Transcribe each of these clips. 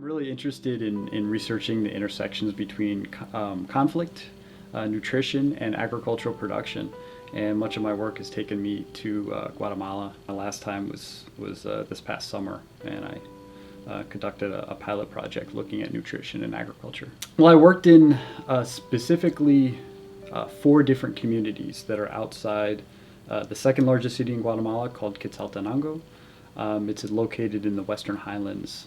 Really interested in researching the intersections between conflict, nutrition, and agricultural production. And much of my work has taken me to Guatemala. My last time was this past summer, and I conducted a pilot project looking at nutrition and agriculture. Well, I worked in specifically 4 different communities that are outside the second largest city in Guatemala, called Quetzaltenango. It's located in the Western Highlands.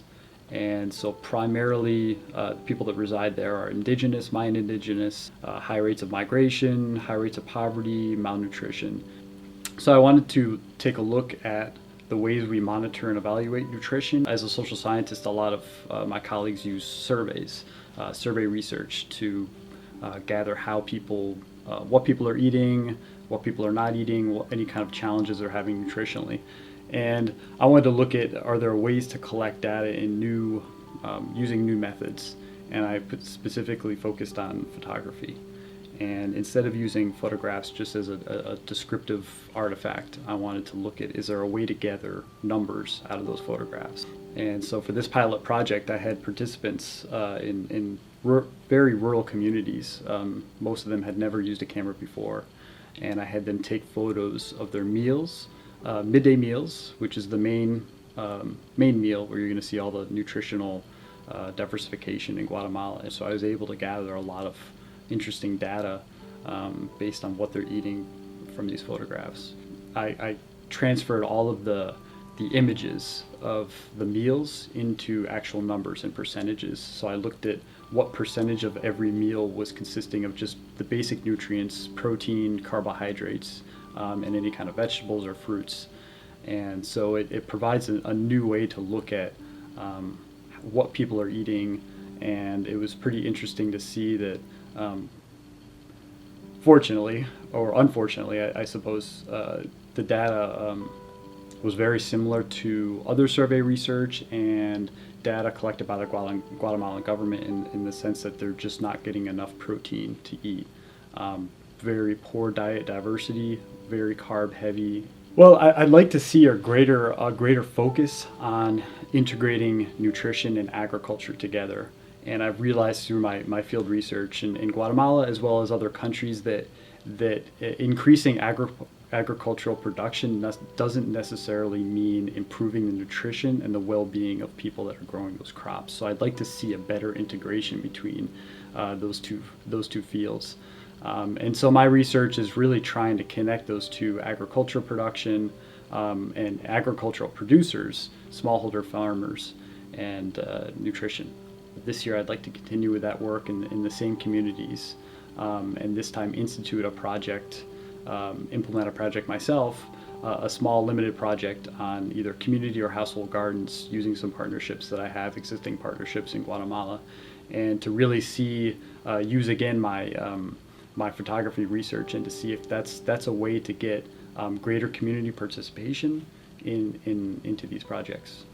And so primarily the people that reside there are indigenous, Mayan indigenous, high rates of migration, high rates of poverty, malnutrition. So I wanted to take a look at the ways we monitor and evaluate nutrition. As a social scientist, a lot of my colleagues use surveys, survey research to gather how people, what people are eating, what people are not eating, any kind of challenges they're having nutritionally. And I wanted to look at, are there ways to collect data in using new methods? And I specifically focused on photography. And instead of using photographs just as a descriptive artifact, I wanted to look at, is there a way to gather numbers out of those photographs? And so for this pilot project, I had participants in very rural communities. Most of them had never used a camera before. And I had them take photos of their meals, midday meals, which is the main meal where you're going to see all the nutritional diversification in Guatemala. And so I was able to gather a lot of interesting data based on what they're eating from these photographs. I transferred all of the images of the meals into actual numbers and percentages. So I looked at what percentage of every meal was consisting of just the basic nutrients, protein, carbohydrates, and any kind of vegetables or fruits. And so it provides a new way to look at what people are eating. And it was pretty interesting to see that, fortunately, or unfortunately, I suppose, the data was very similar to other survey research and data collected by the Guatemalan government in the sense that they're just not getting enough protein to eat. Very poor diet diversity, very carb heavy. Well, I'd like to see a greater focus on integrating nutrition and agriculture together. And I've realized through my field research in Guatemala, as well as other countries, that increasing agricultural production doesn't necessarily mean improving the nutrition and the well-being of people that are growing those crops. So I'd like to see a better integration between those two fields. And so my research is really trying to connect those two: agricultural production and agricultural producers, smallholder farmers, and nutrition. This year I'd like to continue with that work in the same communities, and this time institute a project, implement a project myself, a small limited project on either community or household gardens, using some partnerships that I have, existing partnerships in Guatemala, and to really use again my photography research, and to see if that's a way to get greater community participation into these projects.